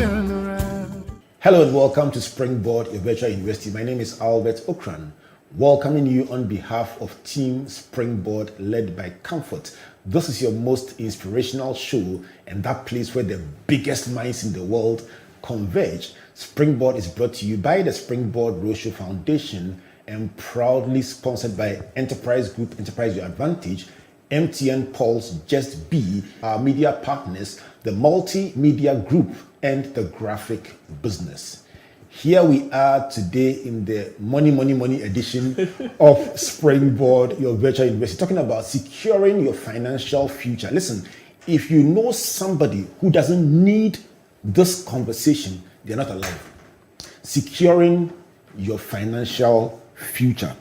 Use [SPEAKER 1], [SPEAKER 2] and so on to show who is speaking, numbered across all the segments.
[SPEAKER 1] turn around.
[SPEAKER 2] Hello and welcome to Springboard, your virtual university. My name is Albert Ocran, welcoming you on behalf of Team Springboard led by Comfort. This is your most inspirational show and that place where the biggest minds in the world converge. Springboard is brought to you by the Springboard Roadshow Foundation and proudly sponsored by Enterprise Group, Enterprise Your Advantage, MTN Pulse, Just Be, our media partners, the Multimedia Group, and the graphic business. Here we are today in the money edition of Springboard, your virtual university, talking about securing your financial future. Listen, if you know somebody who doesn't need this conversation, they're not alive. Securing your financial future.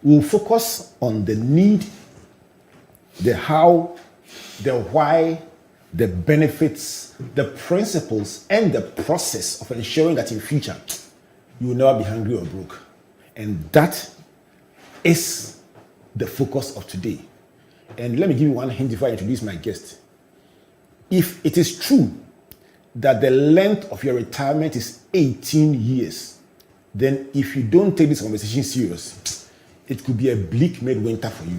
[SPEAKER 2] We'll focus on the need, the how, the why, the benefits, the principles, and the process of ensuring that in future you will never be hungry or broke. And that is the focus of today. And let me give you one hint before I introduce my guest. If it is true that the length of your retirement is 18 years, then if you don't take this conversation serious, it could be a bleak midwinter for you.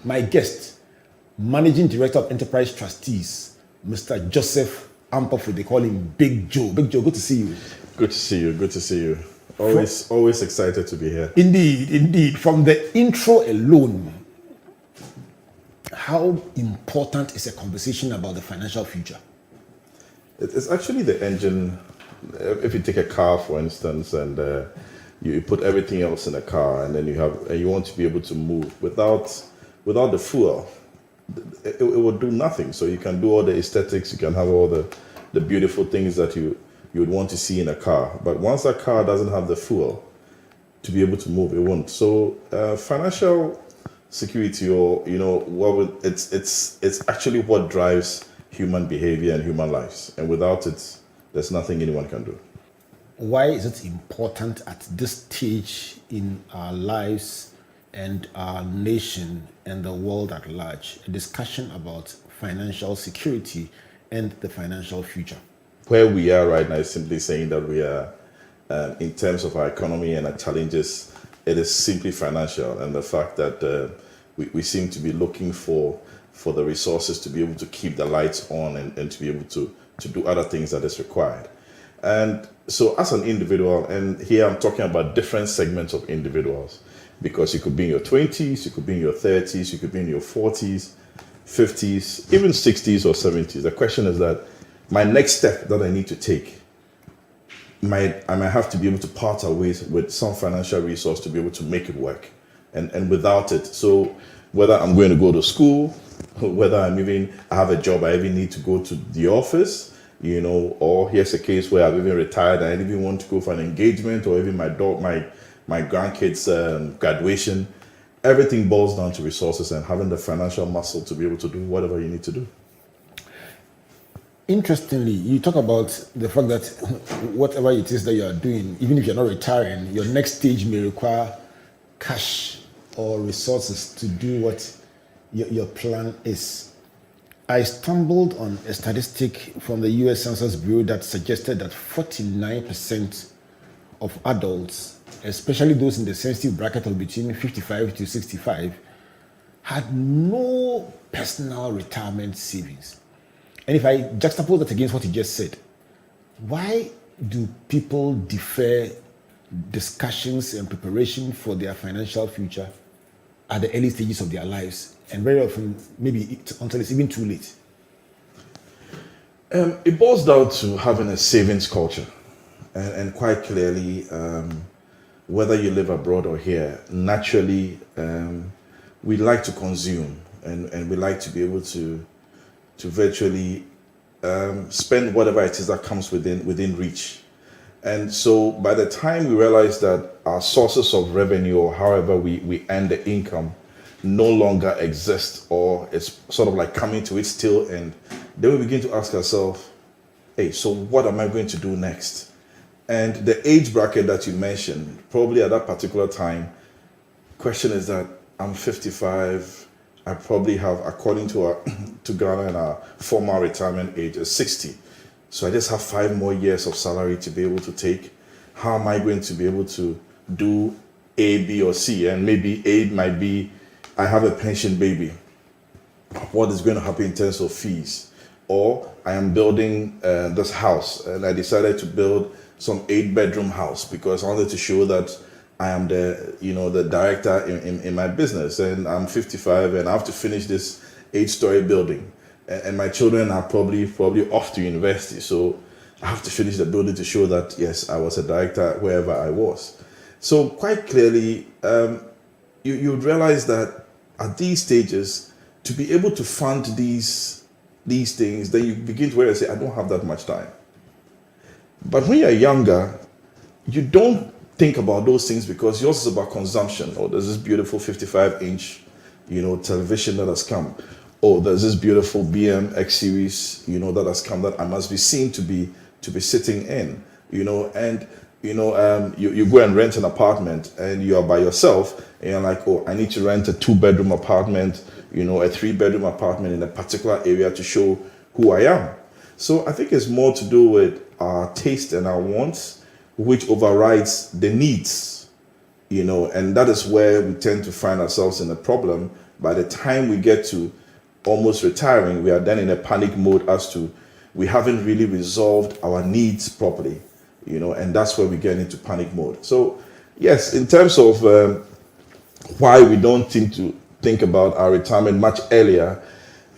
[SPEAKER 2] My guest, Managing Director of Enterprise Trustees, Mr. Joseph Ampofo, they call him Big Joe. Big Joe, good to see you.
[SPEAKER 3] Good to see you. Good to see you. Always excited to be here.
[SPEAKER 2] Indeed. From the intro alone, how important is a conversation about the financial future?
[SPEAKER 3] It's actually the engine. If you take a car, for instance, and you put everything else in a car, and then you want to be able to move without the fuel, it will do nothing. So you can do all the aesthetics, you can have all the beautiful things that you would want to see in a car. But once a car doesn't have the fuel to be able to move, it won't. So financial security, or it's actually what drives human behavior and human lives. And without it, there's nothing anyone can do.
[SPEAKER 2] Why is it important at this stage in our lives and our nation and the world at large, a discussion about financial security and the financial future?
[SPEAKER 3] Where we are right now is simply saying that we are, in terms of our economy and our challenges, it is simply financial, and the fact that we seem to be looking for the resources to be able to keep the lights on and to be able to do other things that is required. And so as an individual, and here I'm talking about different segments of individuals, because you could be in your 20s, you could be in your 30s, you could be in your 40s, 50s, even 60s or 70s. The question is that my next step that I need to take, I might have to be able to part our ways with some financial resource to be able to make it work. And without it, so whether I'm going to go to school, whether I have a job, I even need to go to the office, or here's a case where I've even retired and I didn't even want to go for an engagement, or even my grandkids' graduation. Everything boils down to resources and having the financial muscle to be able to do whatever you need to do.
[SPEAKER 2] Interestingly, you talk about the fact that whatever it is that you are doing, even if you're not retiring, your next stage may require cash or resources to do what your plan is. I stumbled on a statistic from the US Census Bureau that suggested that 49% of adults, especially those in the sensitive bracket of between 55 to 65, had no personal retirement savings. And if I juxtapose that against what you just said, why do people defer discussions and preparation for their financial future at the early stages of their lives? And very often, maybe until it's even too late.
[SPEAKER 3] It boils down to having a savings culture. And quite clearly, whether you live abroad or here, naturally, we like to consume and we like to be able to virtually spend whatever it is that comes within reach. And so by the time we realize that our sources of revenue, or however we earn the income, no longer exist, or it's sort of like coming to its tail end, then we begin to ask ourselves, hey, so what am I going to do next? And the age bracket that you mentioned, probably at that particular time, question is that I'm 55, I probably have, according to Ghana and our formal retirement age, is 60. So I just have 5 more years of salary to be able to take. How am I going to be able to do A, B, or C? And maybe A might be I have a pension baby. What is going to happen in terms of fees? Or I am building this house, and I decided to build some 8-bedroom house because I wanted to show that I am the director in my business, and I'm 55 and I have to finish this 8-story building, and my children are probably off to university, so I have to finish the building to show that yes, I was a director wherever I was. So quite clearly, you realize that at these stages, to be able to fund these things, then you begin to realize, I don't have that much time. But when you're younger, you don't think about those things because yours is about consumption. Oh, there's this beautiful 55-inch, television that has come. Oh, there's this beautiful BM X series, that has come that I must be seen to be sitting in, and you go and rent an apartment and you are by yourself and you're like, oh, I need to rent a 2-bedroom apartment, a 3-bedroom apartment in a particular area to show who I am. So I think it's more to do with our taste and our wants, which overrides the needs, and that is where we tend to find ourselves in a problem. By the time we get to almost retiring, we are then in a panic mode as to we haven't really resolved our needs properly, and that's where we get into panic mode. So yes, in terms of why we don't seem to think about our retirement much earlier,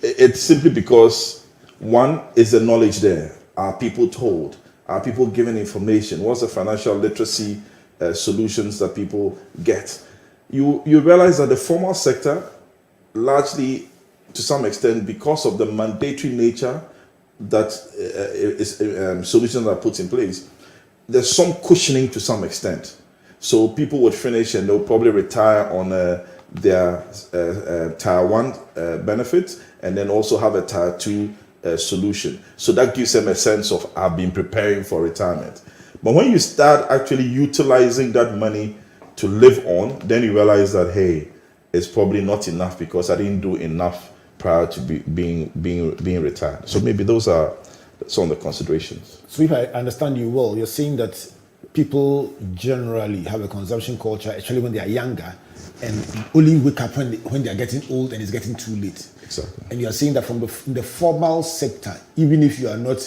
[SPEAKER 3] it's simply because, one, is the knowledge there. Are people told? Are people given information? What's the financial literacy solutions that people get? You realize that the formal sector, largely to some extent, because of the mandatory nature that solutions are put in place, there's some cushioning to some extent. So people would finish and they'll probably retire on their Tier 1 benefit and then also have a Tier 2 solution. So that gives them a sense of, I've been preparing for retirement. But when you start actually utilizing that money to live on, then you realize that, hey, it's probably not enough because I didn't do enough prior to being retired. So maybe those are some of the considerations.
[SPEAKER 2] So if I understand you well, you're saying that people generally have a consumption culture, actually when they are younger, and only wake up when they are getting old and it's getting too late.
[SPEAKER 3] Exactly.
[SPEAKER 2] And you are saying that from the formal sector, even if you are not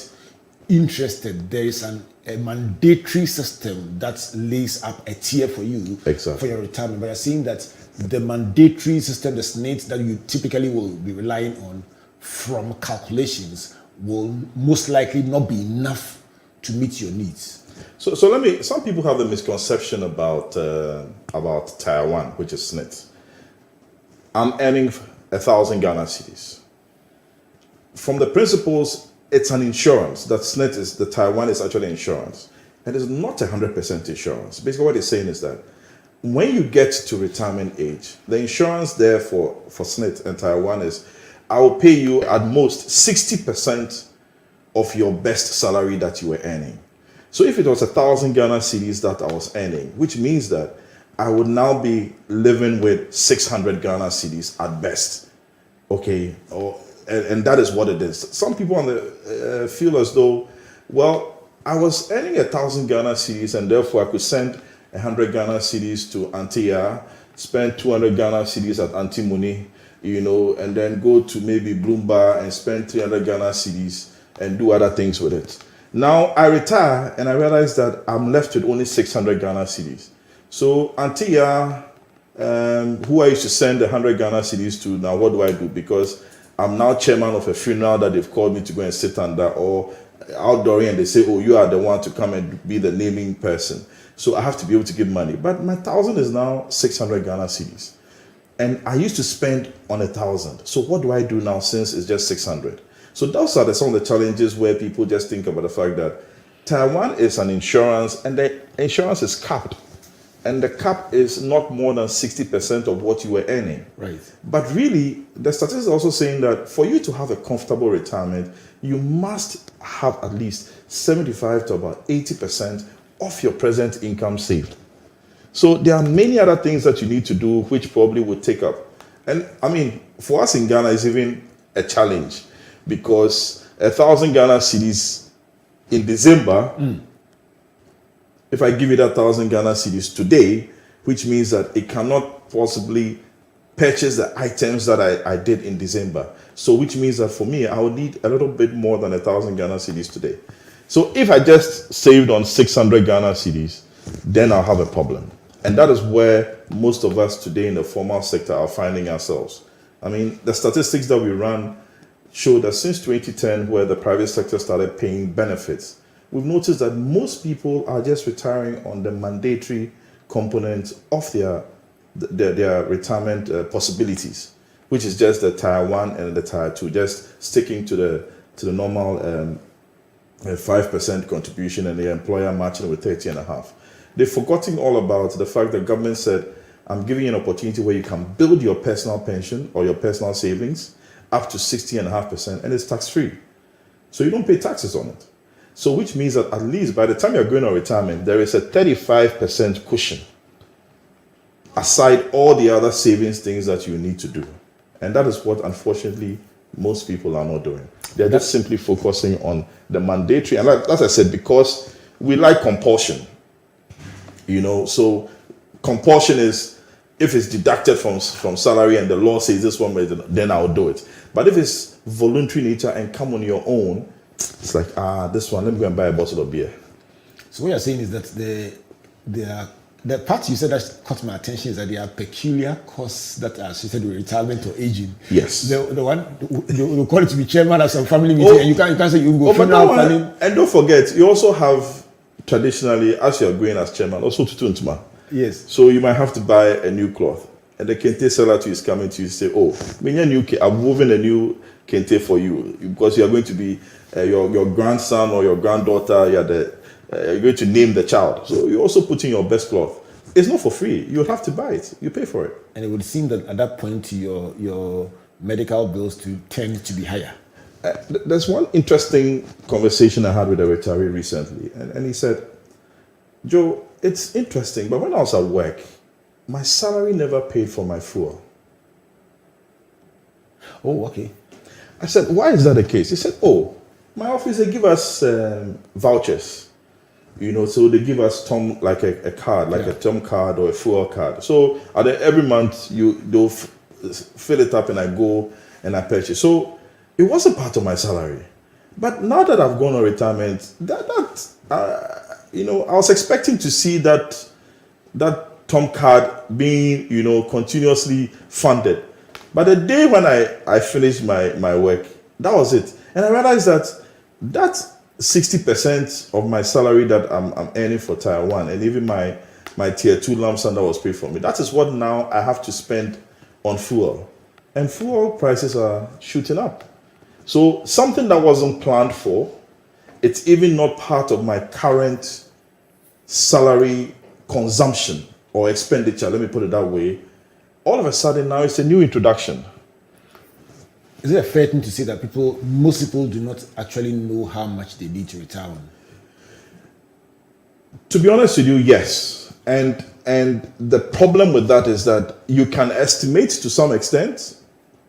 [SPEAKER 2] interested, there is a mandatory system that lays up a tier for you for your retirement. But you're saying that the mandatory system, the SNAIT that you typically will be relying on from calculations will most likely not be enough to meet your needs.
[SPEAKER 3] So some people have the misconception about Tier 1, which is SNAIT. I'm earning 1,000 Ghana cedis. From the principles, it's an insurance. That SNAIT is, the Tier 1 is actually insurance. It is not 100% insurance. Basically what it's saying is that when you get to retirement age, the insurance there for SNAIT and Tier 1 is, I will pay you at most 60% of your best salary that you were earning. So if it was 1,000 Ghana cedis that I was earning, which means that I would now be living with 600 Ghana cedis at best. Okay, and that is what it is. Some people on the feel as though, well, I was earning 1,000 Ghana cedis and therefore I could send 100 Ghana cedis to Antia, spend 200 Ghana cedis at Antimuni, and then go to maybe Bloomba and spend 300 Ghana cedis and do other things with it. Now I retire and I realize that I'm left with only 600 Ghana cedis. So Antia, who I used to send 100 Ghana cedis to, now what do I do? Because I'm now chairman of a funeral that they've called me to go and sit under, or outdooring and they say, oh, you are the one to come and be the naming person. So I have to be able to give money. But my 1,000 is now 600 Ghana cedis. And I used to spend on 1,000. So what do I do now since it's just 600? So those are some of the challenges where people just think about the fact that Tier 1 is an insurance and the insurance is capped. And the cap is not more than 60% of what you were earning.
[SPEAKER 2] Right.
[SPEAKER 3] But really, the statistics are also saying that for you to have a comfortable retirement, you must have at least 75 to about 80% of your present income saved. So there are many other things that you need to do which probably would take up. And I mean, for us in Ghana, it's even a challenge because 1,000 Ghana cedis in December, if I give you that 1,000 Ghana cedis today, which means that it cannot possibly purchase the items that I did in December. So which means that for me, I would need a little bit more than 1,000 Ghana cedis today. So if I just saved on 600 Ghana cedis, then I'll have a problem. And that is where most of us today in the formal sector are finding ourselves. I mean, the statistics that we ran show that since 2010, where the private sector started paying benefits, we've noticed that most people are just retiring on the mandatory component of their retirement possibilities, which is just the tier 1 and the tier 2, just sticking to the normal 5% contribution and the employer matching with 30.5. They've forgotten all about the fact that government said, I'm giving you an opportunity where you can build your personal pension or your personal savings up to 60.5%, and it's tax-free. So you don't pay taxes on it. So which means that at least by the time you're going on retirement, there is a 35% cushion aside all the other savings things that you need to do. And that is what, unfortunately, most people are not doing. They're just simply focusing on the mandatory. And as I said, because we like compulsion, so compulsion is, if it's deducted from salary and the law says this one, then I'll do it. But if it's voluntary nature and come on your own, it's like, this one, let me go and buy a bottle of beer.
[SPEAKER 2] So what you're saying is that the part you said that caught my attention is that there are peculiar costs that are associated with retirement or aging.
[SPEAKER 3] Yes.
[SPEAKER 2] The one, you call it to be chairman at some family meeting, and you can't say you go funeral planning.
[SPEAKER 3] And don't forget, you also have traditionally, as you're going as chairman, also tutuntuma.
[SPEAKER 2] Yes.
[SPEAKER 3] So you might have to buy a new cloth. And the kente seller to is coming to you say, I'm moving a new kente for you because you are going to be your grandson or your granddaughter, you're going to name the child. So you're also putting your best cloth. It's not for free. You have to buy it. You pay for it.
[SPEAKER 2] And it would seem that at that point, your medical bills tend to be higher.
[SPEAKER 3] There's one interesting conversation I had with a retiree recently. And he said, Joe, it's interesting, but when I was at work, my salary never paid for my fuel.
[SPEAKER 2] Oh, okay.
[SPEAKER 3] I said, why is that the case? He said, my office, they give us vouchers. So they give us like a card, like a Tom card or a fuel card. So every month they'll fill it up and I go and I purchase. So it wasn't part of my salary. But now that I've gone on retirement, I was expecting to see that Tom card being, continuously funded. But the day when I finished my work, that was it. And I realized that 60% of my salary that I'm earning for tier 1 and even my tier 2 lump sum that was paid for me, that is what now I have to spend on fuel. And fuel prices are shooting up. So something that wasn't planned for, it's even not part of my current salary consumption or expenditure, let me put it that way. All of a sudden now it's a new introduction.
[SPEAKER 2] Is it a fair thing to say that most people do not actually know how much they need to retire on?
[SPEAKER 3] To be honest with you, yes. And the problem with that is that you can estimate to some extent,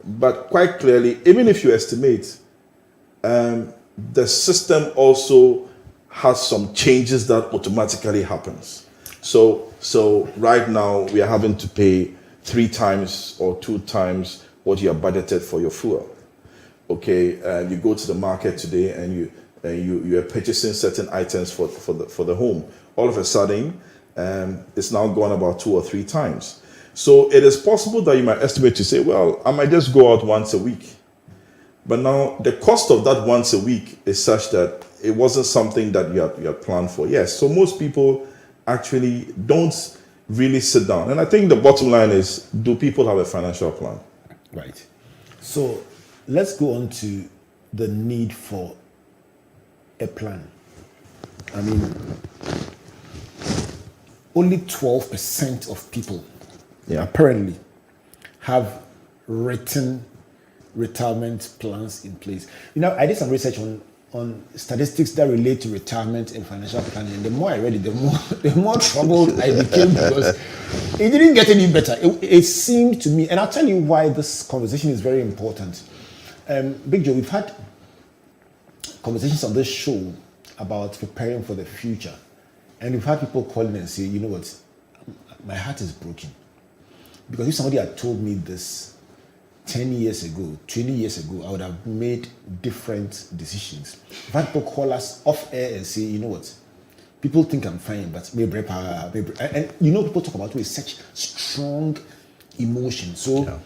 [SPEAKER 3] but quite clearly, even if you estimate, the system also has some changes that automatically happens. So right now we are having to pay 3 times or 2 times what you have budgeted for your fuel. Okay, you go to the market today and you are purchasing certain items for the home. All of a sudden, it's now gone about 2 or 3 times. So it is possible that you might estimate to say, well, I might just go out once a week. But now the cost of that once a week is such that it wasn't something that you had planned for. Yes, so most people actually don't really sit down. And I think the bottom line is, do people have a financial plan?
[SPEAKER 2] Right. So let's go on to the need for a plan. I mean, only 12% of people apparently have written retirement plans in place. I did some research on statistics that relate to retirement and financial planning. And the more I read it, the more troubled I became because it didn't get any better. It seemed to me, and I'll tell you why this conversation is very important. Big Joe, we've had conversations on this show about preparing for the future. And we've had people calling and say, you know what, my heart is broken. Because if somebody had told me this 10 years ago, 20 years ago, I would have made different decisions. We've had people call us off air and say, you know what, people think I'm fine, but maybe, and you know, people talk about it with such strong emotion. So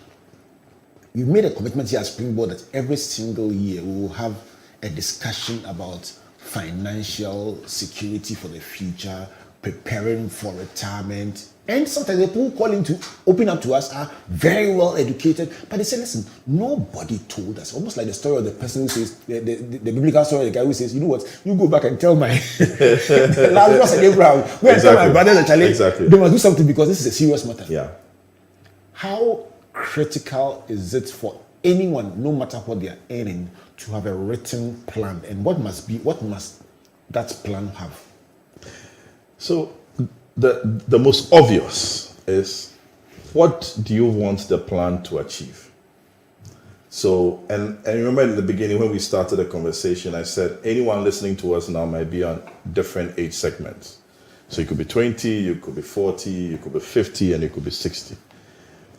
[SPEAKER 2] we've made a commitment here at Springboard that every single year we will have a discussion about financial security for the future, preparing for retirement. And sometimes the people calling to open up to us are very well educated, but they say, listen, nobody told us. Almost like the story of the person who says, the biblical story of the guy who says, you know what, you go back and tell my Lazarus and Abraham, go and tell my brothers and Charlie, they must do something because this is a serious matter.
[SPEAKER 3] Yeah.
[SPEAKER 2] How critical is it for anyone, no matter what they are earning, to have a written plan? And what must that plan have? So
[SPEAKER 3] the most obvious is, what do you want the plan to achieve? So, and remember in the beginning when we started the conversation, I said anyone listening to us now might be on different age segments. So you could be 20, you could be 40, you could be 50, and you could be 60.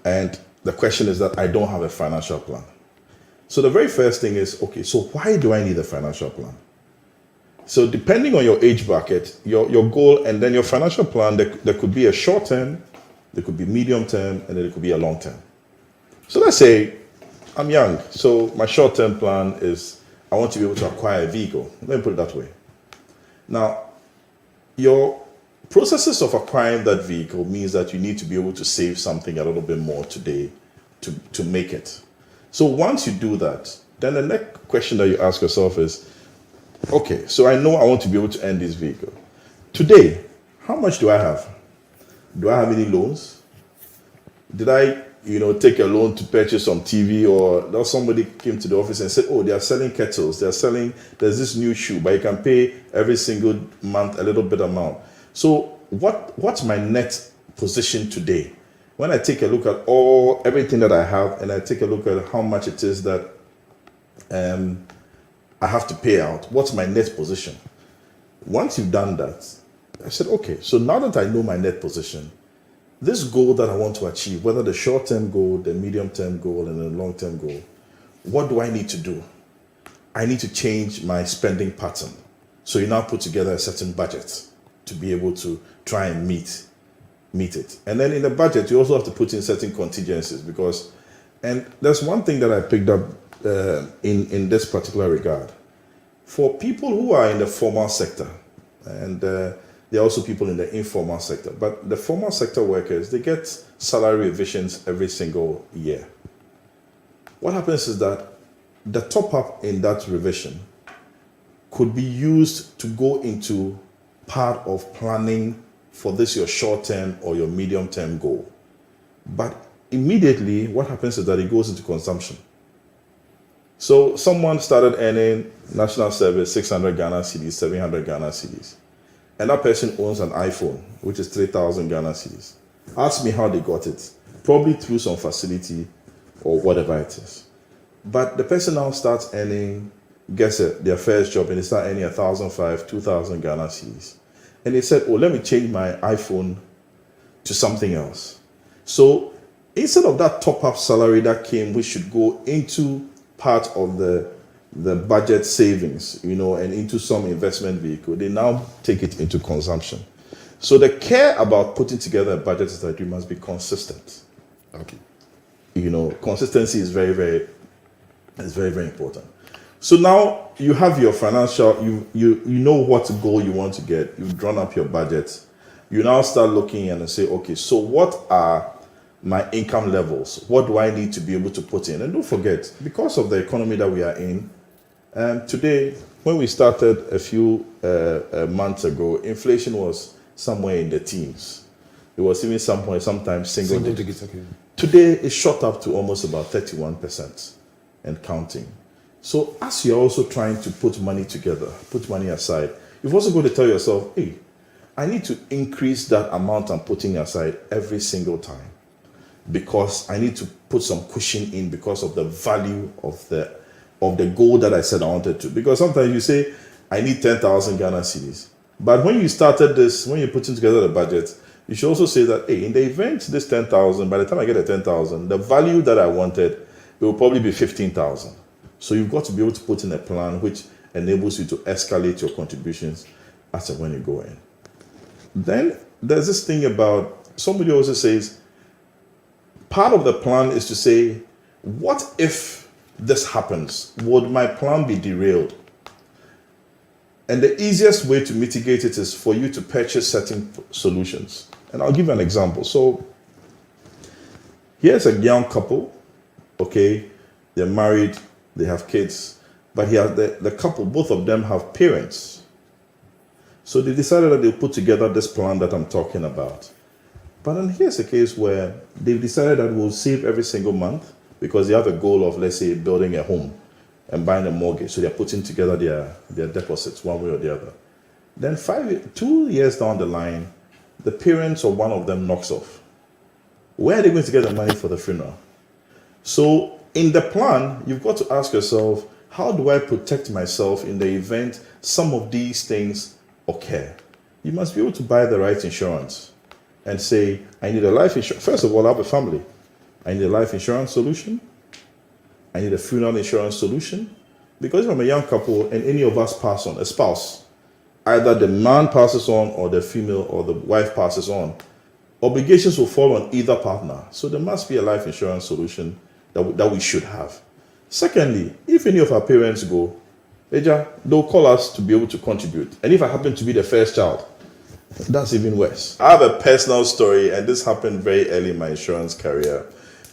[SPEAKER 3] And the question is that I don't have a financial plan. So the very first thing is, okay, so why do I need a financial plan? So depending on your age bracket, your goal, and then your financial plan, there could be a short term, there could be medium term, and then there could be a long term. So let's say I'm young. So my short term plan is I want to be able to acquire a vehicle. Let me put it that way. Now, your processes of acquiring that vehicle means that you need to be able to save something a little bit more today to make it. So once you do that, then the next question that you ask yourself is, okay, so I know I want to be able to earn this vehicle. Today, how much do I have? Do I have any loans? Did I, take a loan to purchase some TV, or somebody came to the office and said, oh, they are selling kettles, there's this new shoe, but you can pay every single month a little bit amount. So what's my net position today? When I take a look at everything that I have, and I take a look at how much it is that I have to pay out, what's my net position? Once you've done that, I said, okay, so now that I know my net position, this goal that I want to achieve, whether the short-term goal, the medium-term goal, and the long-term goal, what do I need to do? I need to change my spending pattern. So you now put together a certain budget to be able to try and meet it. And then in the budget, you also have to put in certain contingencies and there's one thing that I picked up in this particular regard. For people who are in the formal sector, and there are also people in the informal sector, but the formal sector workers, they get salary revisions every single year. What happens is that the top up in that revision could be used to go into part of planning for this your short-term or your medium-term goal. But immediately, what happens is that it goes into consumption. So someone started earning national service 600 Ghana cedis, 700 Ghana cedis. And that person owns an iPhone, which is 3,000 Ghana cedis. Ask me how they got it. Probably through some facility or whatever it is. But the person now starts earning, their first job, and they start earning 1,500, 2,000 Ghana cedis. And they said, oh, let me change my iPhone to something else. So instead of that top-up salary that came, which should go into part of the budget savings, and into some investment vehicle, they now take it into consumption. So the care about putting together a budget is that you must be consistent.
[SPEAKER 2] Okay.
[SPEAKER 3] Consistency is very, very important. So now you have your financial, you know what goal you want to get. You've drawn up your budget. You now start looking and say, okay, so what are my income levels? What do I need to be able to put in? And don't forget, because of the economy that we are in, today, when we started a few months ago, inflation was somewhere in the teens. It was even sometimes single digits. Okay. Today, it shot up to almost about 31% and counting. So as you're also trying to put money together, put money aside, you've also got to tell yourself, hey, I need to increase that amount I'm putting aside every single time, because I need to put some cushion in because of the value of the goal that I said I wanted to. Because sometimes you say, I need 10,000 Ghana cedis. But when you started this, when you're putting together the budget, you should also say that, hey, in the event this 10,000, by the time I get the 10,000, the value that I wanted, it will probably be 15,000. So you've got to be able to put in a plan which enables you to escalate your contributions as and when you go in. Then there's this thing about, somebody also says, part of the plan is to say, what if this happens? Would my plan be derailed? And the easiest way to mitigate it is for you to purchase certain solutions. And I'll give you an example. So here's a young couple, okay? They're married, they have kids, but here the couple, both of them have parents. So they decided that they'll put together this plan that I'm talking about. But then here's a case where they've decided that we'll save every single month because they have a goal of, let's say, building a home and buying a mortgage. So they're putting together their deposits one way or the other. Then 2 years down the line, the parents of one of them knocks off. Where are they going to get the money for the funeral? So in the plan, you've got to ask yourself, how do I protect myself in the event some of these things occur? You must be able to buy the right insurance and say, I need a life insurance. First of all, I have a family. I need a life insurance solution. I need a funeral insurance solution. Because if I'm a young couple and any of us pass on, a spouse, either the man passes on or the female or the wife passes on, obligations will fall on either partner. So there must be a life insurance solution that we should have. Secondly, if any of our parents go, Eja, they'll call us to be able to contribute. And if I happen to be the first child, that's even worse. I have a personal story, and this happened very early in my insurance career,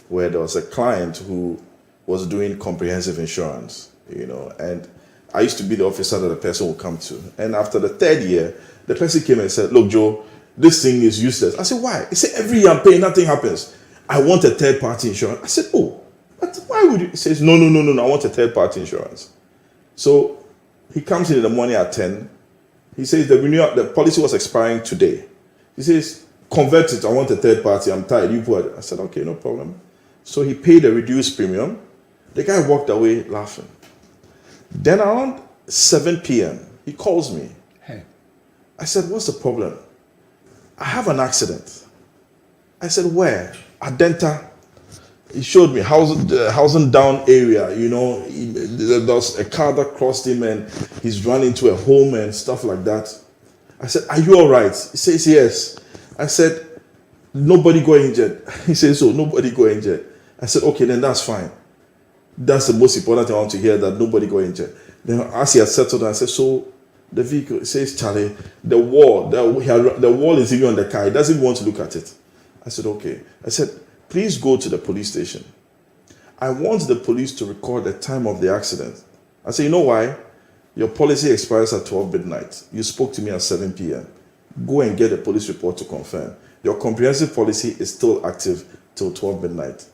[SPEAKER 3] where there was a client who was doing comprehensive insurance, and I used to be the officer that the person would come to. And after the third year, the person came and said, look, Joe, this thing is useless. I said, why? He said, every year I'm paying, nothing happens. I want a third-party insurance. I said, oh, but why would you? He says, no, I want a third-party insurance. So he comes in the morning at 10. He says, the policy was expiring today. He says, convert it, I want a third party, I'm tired, you put it. I said, okay, no problem. So he paid a reduced premium. The guy walked away laughing. Then around 7 p.m., he calls me.
[SPEAKER 2] Hey.
[SPEAKER 3] I said, what's the problem? I have an accident. I said, where? Adenta. He showed me housing down area, there was a car that crossed him and he's run into a home and stuff like that. I said, are you all right? He says, yes. I said, nobody got injured. He says, so nobody got injured. I said, okay, then that's fine. That's the most important thing I want to hear, that nobody got injured. Then as he had settled, I said, so the vehicle, it says, Charlie, the wall is even on the car. He doesn't want to look at it. I said, okay. I said, please go to the police station. I want the police to record the time of the accident. I said, you know why? Your policy expires at 12 midnight. You spoke to me at 7 p.m. Go and get a police report to confirm. Your comprehensive policy is still active till 12 midnight.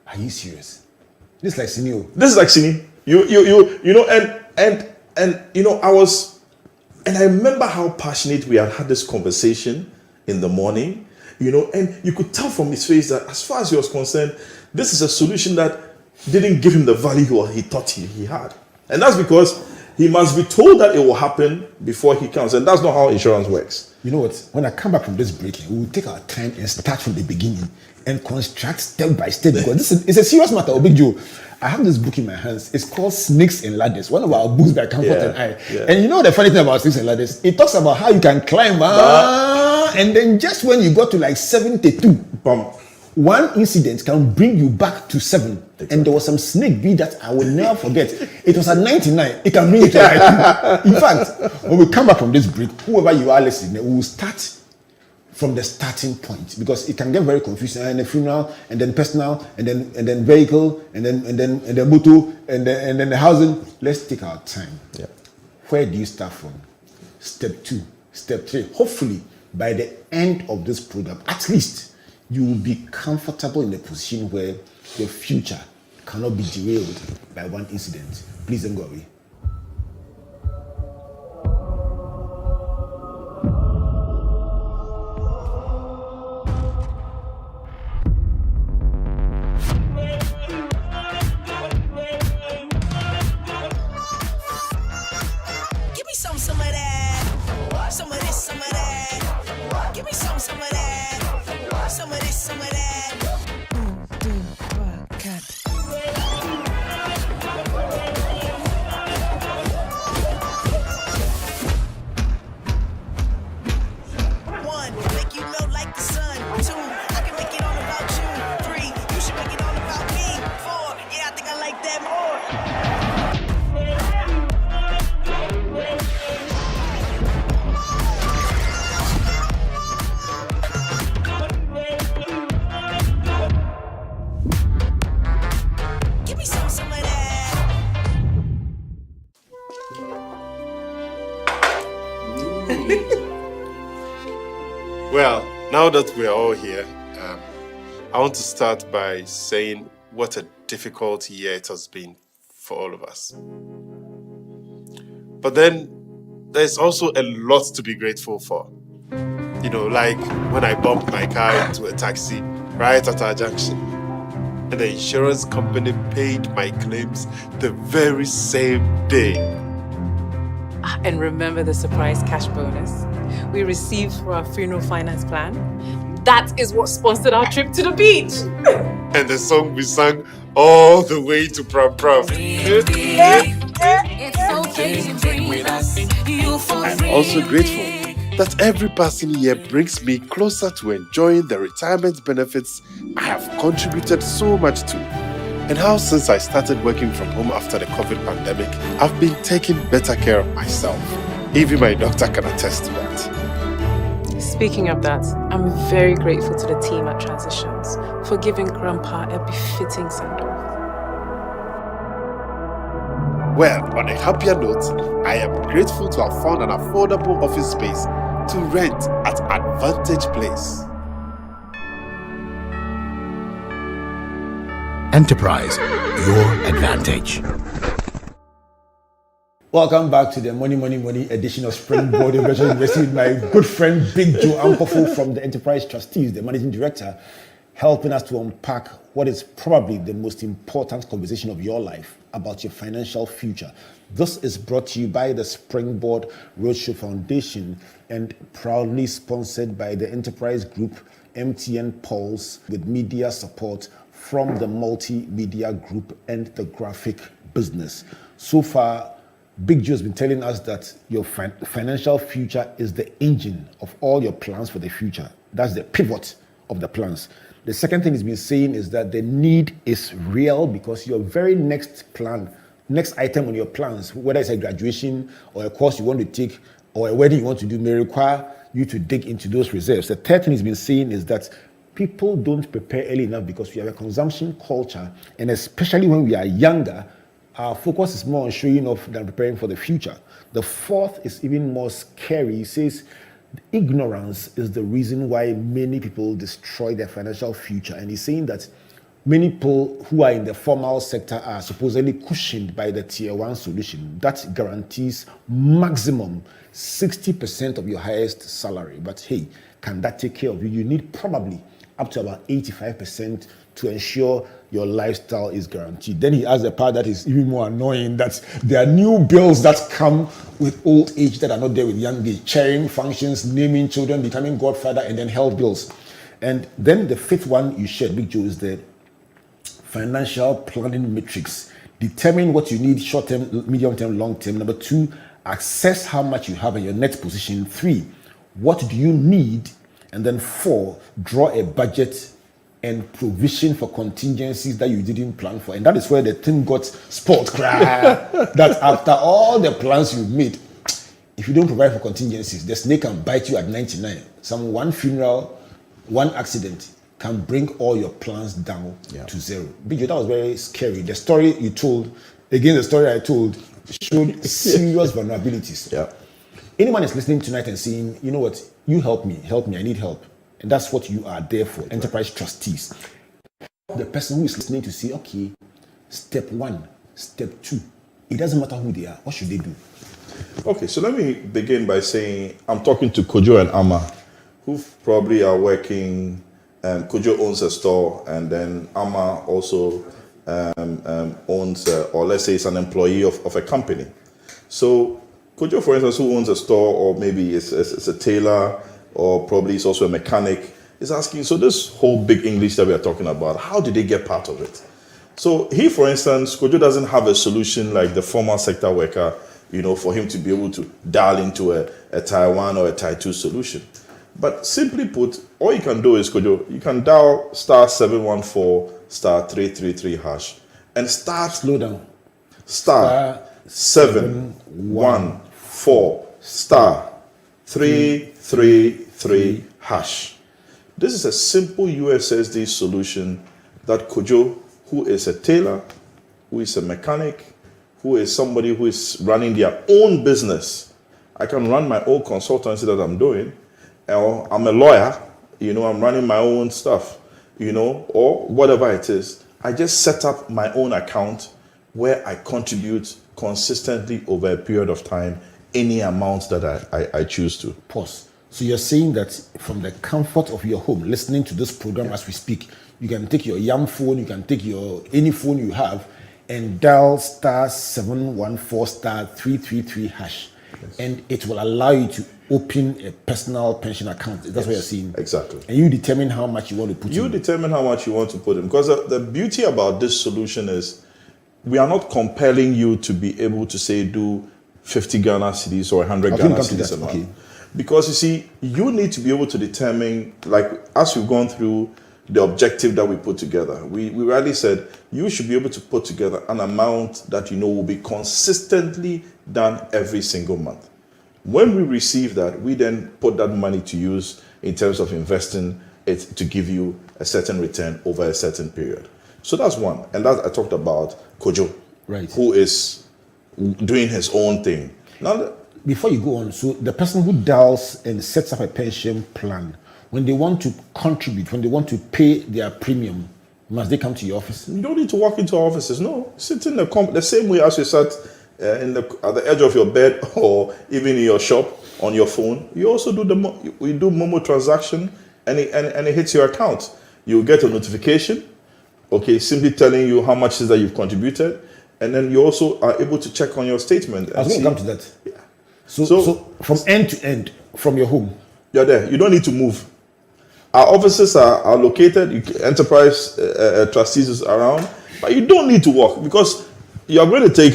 [SPEAKER 2] Are you serious? This is like Sini.
[SPEAKER 3] This is like Sini. I remember how passionate we had this conversation in the morning. And you could tell from his face that as far as he was concerned, this is a solution that didn't give him the value he thought he had. And that's because he must be told that it will happen before he comes. And that's not how insurance works.
[SPEAKER 2] You know what? When I come back from this break, we will take our time and start from the beginning and construct step by step, because it's a serious matter. Big Joe, I have this book in my hands. It's called Snakes and Ladders, one of our books by Comfort and I. Yeah. And the funny thing about Snakes and Ladders, it talks about how you can climb, and then just when you got to like 72, one incident can bring you back to 7. Exactly. And there was some snake bee that I will never forget. It was at 99. It can bring you to like 2. In fact, when we come back from this break, whoever you are listening, we will start from the starting point, because it can get very confusing. And the funeral, and then personal, and then vehicle, and then motor, and then the housing. Let's take our time.
[SPEAKER 3] Yeah.
[SPEAKER 2] Where do you start from? Step 2, step 3. Hopefully, by the end of this program, at least you will be comfortable in a position where your future cannot be derailed by one incident. Please don't go away.
[SPEAKER 1] Some of this, some of that. Give me some of that. Some of this, some of that. One, make you melt like the sun. Two, I can make it all about you. Three, you should make it all about me. Four, yeah, I think I like that more. Give me some of that.
[SPEAKER 4] Well, now that we are all here, I want to start by saying what a difficult year it has been for all of us. But then there's also a lot to be grateful for. You know, like when I bumped my car into a taxi right at our junction, and the insurance company paid my claims the very same day.
[SPEAKER 5] And remember the surprise cash bonus we received for our funeral finance plan? That is what sponsored our trip to the beach.
[SPEAKER 4] And the song we sang all the way to Pram Pram. I'm also grateful that every passing year brings me closer to enjoying the retirement benefits I have contributed so much to. And how since I started working from home after the COVID pandemic, I've been taking better care of myself. Even my doctor can attest to that.
[SPEAKER 5] Speaking of that, I'm very grateful to the team at Transitions for giving Grandpa a befitting send-off.
[SPEAKER 4] Well, on a happier note, I am grateful to have found an affordable office space to rent at Advantage Place.
[SPEAKER 6] Enterprise, your advantage.
[SPEAKER 2] Welcome back to the Money edition of Springboard Virtual University with my good friend Big Joe Ampofo from the Enterprise Trustees, the managing director, helping us to unpack what is probably the most important conversation of your life about your financial future. This is brought to you by the Springboard Roadshow Foundation and proudly sponsored by the Enterprise Group, MTN Pulse, with media support from the Multimedia Group and the Graphic Business. So far, Big Joe has been telling us that your financial future is the engine of all your plans for the future. That's the pivot of the plans. The second thing he's been saying is that the need is real because your very next item on your plans, whether it's a graduation or a course you want to take or a wedding you want to do, may require you to dig into those reserves. The third thing he's been saying is that people don't prepare early enough because we have a consumption culture, and especially when we are younger, our focus is more on showing off than preparing for the future. The fourth is even more scary. He says ignorance is the reason why many people destroy their financial future. And he's saying that many people who are in the formal sector are supposedly cushioned by the tier one solution that guarantees maximum 60% of your highest salary. But hey, can that take care of you? You need probably up to about 85% to ensure your lifestyle is guaranteed. Then he has a part that is even more annoying, that there are new bills that come with old age that are not there with young age. Sharing functions, naming children, becoming godfather, and then health bills. And then the fifth one you shared, Big Joe, is the financial planning matrix. Determine what you need short-term, medium-term, long-term. Number two, assess how much you have in your net position. 3, what do you need? And then 4, draw a budget and provision for contingencies that you didn't plan for. And that is where the thing got spoiled. That after all the plans you've made, if you don't provide for contingencies, the snake can bite you at 99. One funeral, one accident can bring all your plans down to zero. Big Joe, that was very scary. The story you told, again, the story I told, showed serious vulnerabilities.
[SPEAKER 3] Yeah.
[SPEAKER 2] Anyone is listening tonight and saying, you know what, you help me, I need help. And that's what you are there for, Enterprise Trustees. The person who is listening to say, okay, step 1, step 2, it doesn't matter who they are, what should they do?
[SPEAKER 3] Okay, so let me begin by saying I'm talking to Kojo and Ama, who probably are working. Kojo owns a store, and then Ama also owns, or let's say, is an employee of a company. So Kojo, for instance, who owns a store, or maybe it's a tailor, or probably it's also a mechanic, is asking, so this whole big English that we are talking about, how did they get part of it? So he, for instance, Kojo doesn't have a solution like the formal sector worker, for him to be able to dial into a Tier 1 or a Tier 2 solution. But simply put, all you can do is, Kojo, you can dial *714 *333 hash and start.
[SPEAKER 2] Slow down.
[SPEAKER 3] *714 *333 hash. This is a simple USSD solution that Kojo, who is a tailor, who is a mechanic, who is somebody who is running their own business. I can run my own consultancy that I'm doing. Or I'm a lawyer, I'm running my own stuff, or whatever it is. I just set up my own account where I contribute consistently over a period of time, any amount that I choose to.
[SPEAKER 2] Pause. So you're saying that from the comfort of your home, listening to this program as we speak, you can take your Yam phone, you can take any phone you have, and dial *714 *333 hash. Yes. And it will allow you to open a personal pension account. That's what you're saying.
[SPEAKER 3] Exactly.
[SPEAKER 2] And you determine how much you want to put in.
[SPEAKER 3] You determine how much you want to put in. Because the beauty about this solution is we are not compelling you to be able to say do 50 Ghana cedis or 100 Ghana cedis a month. Okay. Because you see, you need to be able to determine, like as we've gone through the objective that we put together, we rightly said you should be able to put together an amount that will be consistently done every single month. When we receive that, we then put that money to use in terms of investing it to give you a certain return over a certain period. So that's one. And that I talked about Kojo,
[SPEAKER 2] right,
[SPEAKER 3] who is doing his own thing. Now,
[SPEAKER 2] before you go on, so the person who dials and sets up a pension plan, when they want to contribute, when they want to pay their premium, must they come to your office?
[SPEAKER 3] You don't need to walk into offices. No, sit in the same way as you sat at the edge of your bed or even in your shop on your phone. You also do we do Momo transaction, and it hits your account. You get a notification, simply telling you how much is that you've contributed, and then you also are able to check on your statement.
[SPEAKER 2] I was going to come to that. Yeah. So from end to end, from your home,
[SPEAKER 3] you're there. You don't need to move. Our offices are located. Enterprise Trustees is around, but you don't need to walk because you are going to take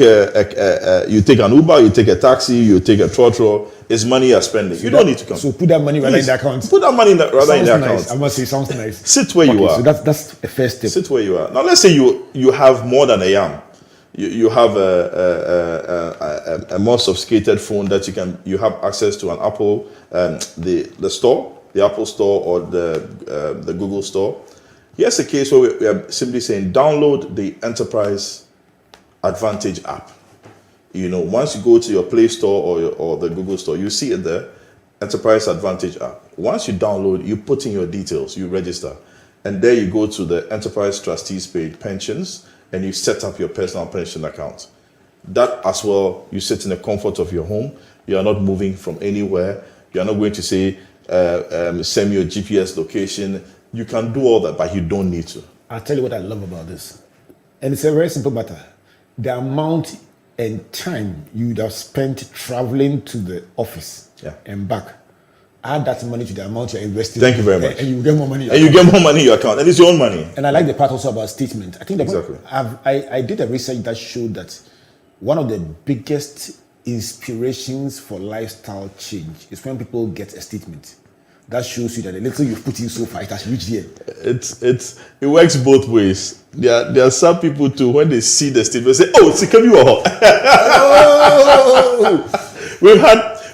[SPEAKER 3] you take an Uber, you take a taxi, you take a trotro. It's money you're spending. You don't need to come.
[SPEAKER 2] So put that money rather in the account.
[SPEAKER 3] Put that money in the account.
[SPEAKER 2] I must say, sounds nice.
[SPEAKER 3] Sit where you are.
[SPEAKER 2] So that's a first step.
[SPEAKER 3] Sit where you are. Now let's say you have more than a yam. You have a more sophisticated phone that you have access to an Apple, the store, the Apple Store or the Google Store. Here's a case where we are simply saying download the Enterprise Advantage app. Once you go to your Play Store or the Google Store, you see it there, Enterprise Advantage app. Once you download, you put in your details, you register, and there you go to the Enterprise Trustees page, pensions, and you set up your personal pension account. That as well, you sit in the comfort of your home. You are not moving from anywhere. You are not going to say, send me your GPS location. You can do all that, but you don't need to.
[SPEAKER 2] I'll tell you what I love about this. And it's a very simple matter. The amount and time you would have spent traveling to the office and back, add that money to the amount you're investing.
[SPEAKER 3] Thank you very much.
[SPEAKER 2] And you get more money.
[SPEAKER 3] And you get more money in your account. And it's your own money.
[SPEAKER 2] And I like the part also about statement. I think
[SPEAKER 3] exactly.
[SPEAKER 2] I did a research that showed that one of the biggest inspirations for lifestyle change is when people get a statement. That shows you that the little you've put in so far, it has reached here.
[SPEAKER 3] It works both ways. There are some people too, when they see the statement, say, "Oh, it's coming on."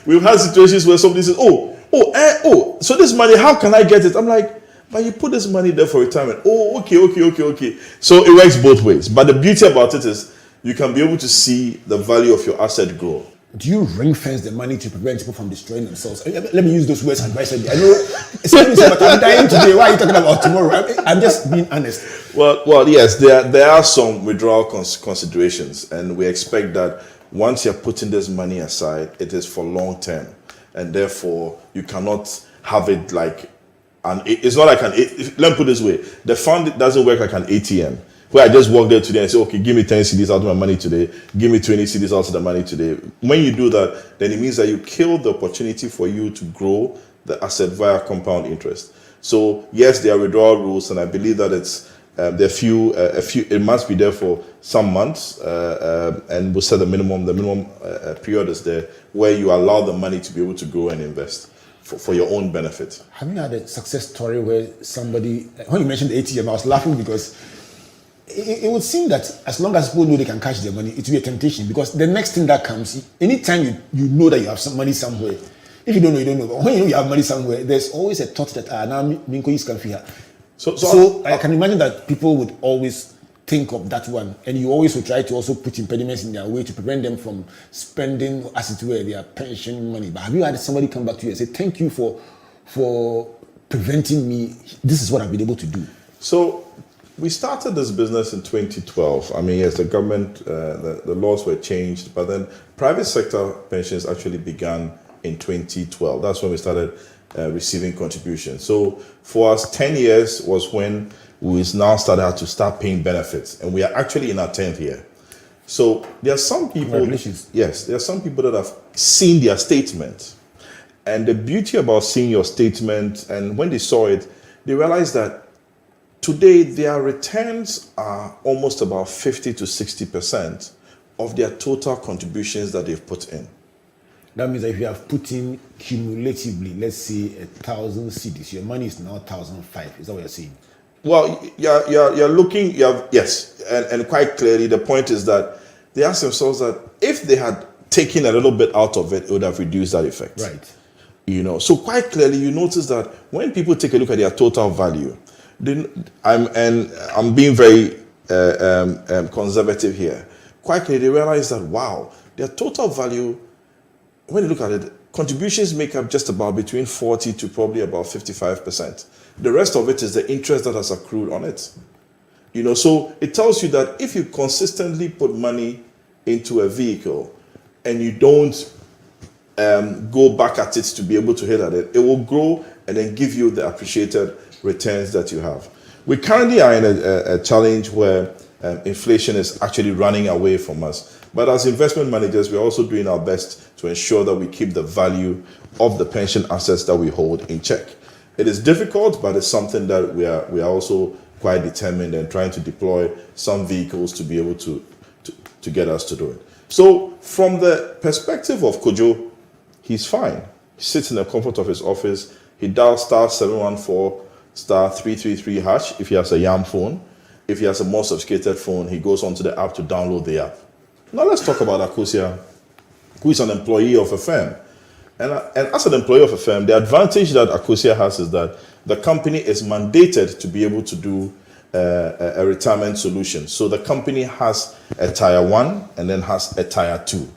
[SPEAKER 3] We've had situations where somebody says, so this money, how can I get it? I'm like, but you put this money there for retirement. Oh, okay. So it works both ways. But the beauty about it is you can be able to see the value of your asset grow.
[SPEAKER 2] Do you ring fence the money to prevent people from destroying themselves? Let me use those words advisedly. I know but I'm dying today. Why are you talking about tomorrow? I'm just being honest.
[SPEAKER 3] Well, yes, there are some withdrawal considerations, and we expect that once you're putting this money aside, it is for long term, and therefore you cannot have it like it's not like let me put it this way: the fund doesn't work like an ATM where I just walk there today and say, okay, give me 10 CDs out of my money today, give me 20 CDs out of the money today. When you do that, then it means that you kill the opportunity for you to grow the asset via compound interest. So yes, there are withdrawal rules, and I believe that it's there are few. It must be there for some months, and we'll set the minimum. The minimum period is there where you allow the money to be able to grow and invest for your own benefit.
[SPEAKER 2] Have you had a success story where somebody, when you mentioned the ATM, I was laughing because it would seem that as long as people know they can cash their money, it will be a temptation, because the next thing that comes, anytime you know that you have some money somewhere, if you don't know, you don't know. But when you know you have money somewhere, there's always a thought that now Minko is comfy here. So I can imagine that people would always think of that one, and you always will try to also put impediments in their way to prevent them from spending, as it were, their pension money. But have you had somebody come back to you and say, thank you for preventing me? This is what I've been able to do.
[SPEAKER 3] So we started this business in 2012. I mean, yes, the government, the laws were changed, but then private sector pensions actually began in 2012. That's when we started receiving contributions. So for us, 10 years was when we now started to start paying benefits, and we are actually in our 10th year. So there are some people, yes, there are some people that have seen their statement, and the beauty about seeing your statement, and when they saw it, they realized that today their returns are almost about 50 to 60% of their total contributions that they've put in.
[SPEAKER 2] That means that if you have put in cumulatively, let's say 1,000 CDs, your money is now 1,005. Is that what you're saying?
[SPEAKER 3] Well, you're looking, yes, and quite clearly the point is that they ask themselves that if they had taken a little bit out of it, it would have reduced that effect.
[SPEAKER 2] Right.
[SPEAKER 3] You know, so quite clearly you notice that when people take a look at their total value, I'm being very conservative here. Quite clearly they realize that, wow, their total value, when you look at it, contributions make up just about between 40 to probably about 55%. The rest of it is the interest that has accrued on it. You know, so it tells you that if you consistently put money into a vehicle and you don't go back at it to be able to hit at it, it will grow and then give you the appreciated returns that you have. We currently are in a challenge where inflation is actually running away from us. But as investment managers, we're also doing our best to ensure that we keep the value of the pension assets that we hold in check. It is difficult, but it's something that we are also quite determined and trying to deploy some vehicles to be able to get us to do it. So from the perspective of Kojo, he's fine. He sits in the comfort of his office. He dials *714 *333 hash if he has a YAM phone. If he has a more sophisticated phone, he goes onto the app to download the app. Now let's talk about Akosia, who is an employee of a firm. And as an employee of a firm, the advantage that Akosia has is that the company is mandated to be able to do a retirement solution. So the company has a tier 1 and then has a tier 2.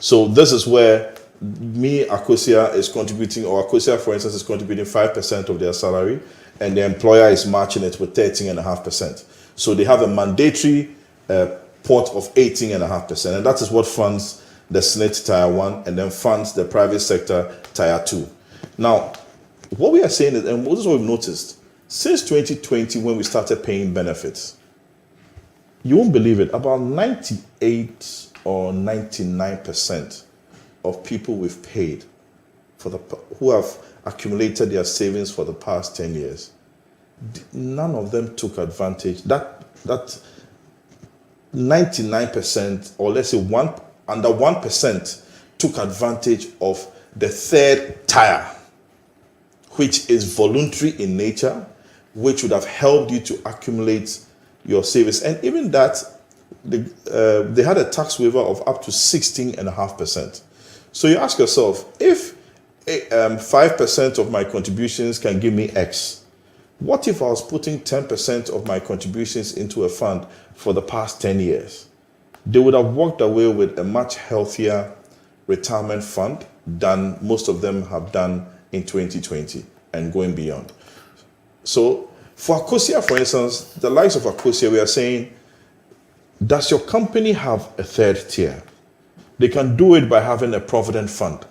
[SPEAKER 3] So this is where Akosia is contributing, or Akosia, for instance, is contributing 5% of their salary, and the employer is matching it with 13.5%. So they have a mandatory pot of 18.5%, and that is what funds the SNIT tier 1 and then funds the private sector tier 2. Now, what we are saying is, and this is what we've noticed, since 2020 when we started paying benefits, you won't believe it, about 98 or 99% of people we've paid who have accumulated their savings for the past 10 years, none of them took advantage. That 99%, or let's say under 1%, took advantage of the third tier, which is voluntary in nature, which would have helped you to accumulate your savings. And even that, they had a tax waiver of up to 16.5%. So you ask yourself, if 5% of my contributions can give me X, what if I was putting 10% of my contributions into a fund for the past 10 years? They would have walked away with a much healthier retirement fund than most of them have done in 2020 and going beyond. So for Akosia, for instance, the likes of Akosia, we are saying, does your company have a third tier? They can do it by having a provident fund.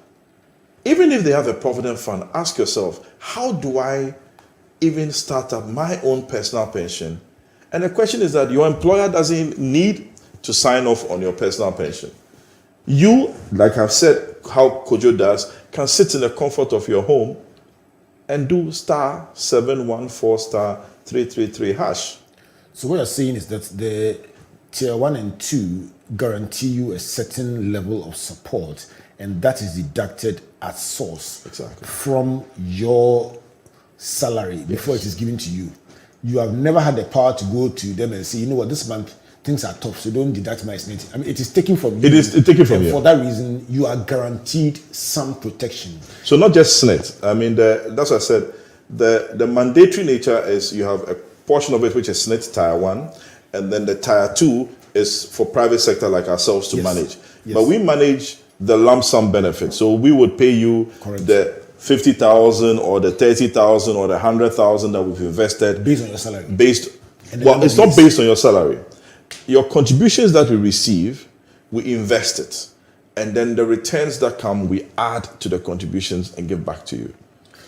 [SPEAKER 3] Even if they have a provident fund, ask yourself, how do I even start up my own personal pension And the question is that your employer doesn't need to sign off on your personal pension. You, like I've said, how Kojo does, can sit in the comfort of your home and do *714*333#.
[SPEAKER 2] So what you're saying is that the tier 1 and 2 guarantee you a certain level of support, and that is deducted at source from your salary before it is given to you. You have never had the power to go to them and say, you know what, this month things are tough, so don't deduct my SNET. I mean, it is taken from you.
[SPEAKER 3] It is taken from you.
[SPEAKER 2] For that reason, you are guaranteed some protection.
[SPEAKER 3] So not just SNET. I mean, that's what I said. The mandatory nature is you have a portion of it which is SNET tier 1, and then the tier 2 is for private sector like ourselves to manage.
[SPEAKER 2] Yes.
[SPEAKER 3] But we manage the lump sum benefit. So we would pay you the 50,000 or the 30,000 or the 100,000 that we've invested
[SPEAKER 2] based on your salary.
[SPEAKER 3] Well, it's not based on your salary. Your contributions that we receive, we invest it, and then the returns that come, we add to the contributions and give back to you.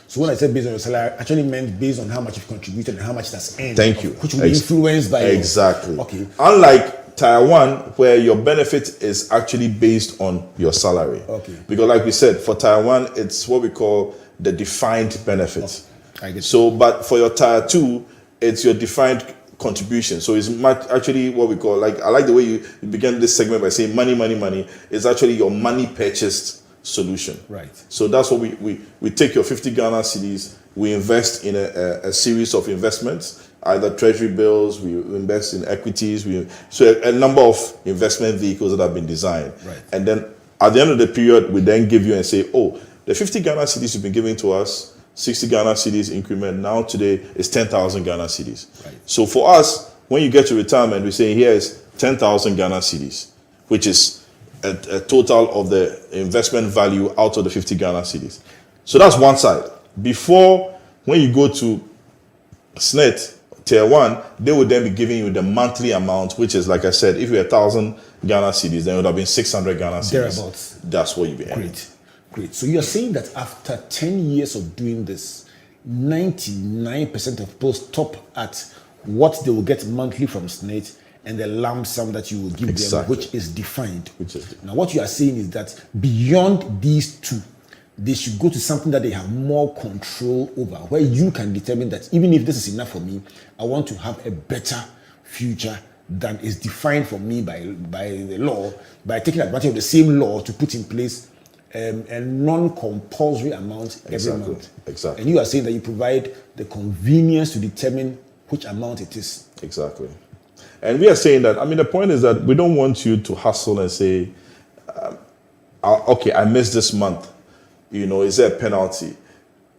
[SPEAKER 2] So when I said based on your salary, I actually meant based on how much you've contributed and how much that's earned.
[SPEAKER 3] Thank you.
[SPEAKER 2] Which will be influenced by
[SPEAKER 3] exactly.
[SPEAKER 2] Okay.
[SPEAKER 3] Unlike tier 1, where your benefit is actually based on your salary.
[SPEAKER 2] Okay.
[SPEAKER 3] Because like we said, for tier 1, it's what we call the defined benefit.
[SPEAKER 2] I get
[SPEAKER 3] so, but for your tier 2, it's your defined contribution. So it's actually what we call, like, I like the way you began this segment by saying money, money, money. It's actually your money purchased solution.
[SPEAKER 2] Right.
[SPEAKER 3] So that's what we take your 50 Ghana cedis, we invest in a series of investments, either treasury bills, we invest in equities, so a number of investment vehicles that have been designed.
[SPEAKER 2] Right.
[SPEAKER 3] And then at the end of the period, we then give you and say, oh, the 50 Ghana cedis you've been giving to us, 60 Ghana cedis increment, now today is 10,000 Ghana cedis.
[SPEAKER 2] Right.
[SPEAKER 3] So for us, when you get to retirement, we say here is 10,000 Ghana cedis, which is a total of the investment value out of the 50 Ghana cedis. So that's one side. Before, when you go to SNET, tier 1, they would then be giving you the monthly amount, which is, like I said, if you had 1,000 Ghana cedis, then it would have been 600 Ghana cedis.
[SPEAKER 2] Thereabouts.
[SPEAKER 3] That's what you'd be earning.
[SPEAKER 2] Great. So you're saying that after 10 years of doing this, 99% of people stop at what they will get monthly from SNET and the lump sum that you will give them, which is defined. Now, what you are saying is that beyond these two, they should go to something that they have more control over, where you can determine that even if this is enough for me, I want to have a better future than is defined for me by the law, by taking advantage of the same law to put in place a non-compulsory amount every month.
[SPEAKER 3] Exactly.
[SPEAKER 2] And you are saying that you provide the convenience to determine which amount it is.
[SPEAKER 3] Exactly. And we are saying that, I mean, the point is that we don't want you to hustle and say, okay, I missed this month. You know, is there a penalty?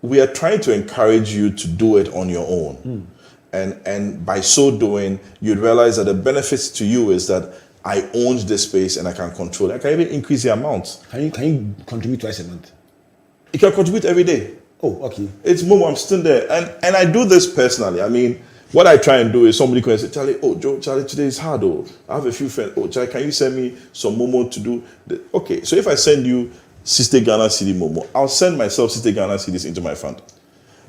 [SPEAKER 3] We are trying to encourage you to do it on your own. And by so doing, you'd realize that the benefits to you is that I own this space and I can control it. I can even increase the amount.
[SPEAKER 2] Can you contribute twice a month?
[SPEAKER 3] You can contribute every day.
[SPEAKER 2] Oh, okay.
[SPEAKER 3] It's Momo, I'm still there. And I do this personally. I mean, what I try and do is somebody can say, Charlie, Charlie, today is hard. Oh, I have a few friends. Oh, Charlie, can you send me some Momo to do? Okay, so if I send you 60 Ghana cedi Momo, I'll send myself 60 Ghana cedis into my fund.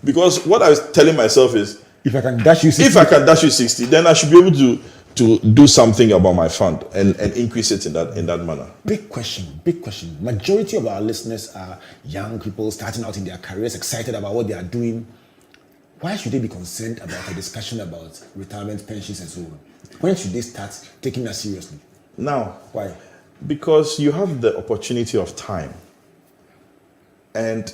[SPEAKER 3] Because what I was telling myself is,
[SPEAKER 2] if I can dash you 60,
[SPEAKER 3] if I can dash you 60, then I should be able to do something about my fund and increase it in that manner. Big question.
[SPEAKER 2] Majority of our listeners are young people starting out in their careers, excited about what they are doing. Why should they be concerned about a discussion about retirement pensions and so on? When should they start taking that seriously?
[SPEAKER 3] Now.
[SPEAKER 2] Why?
[SPEAKER 3] Because you have the opportunity of time. And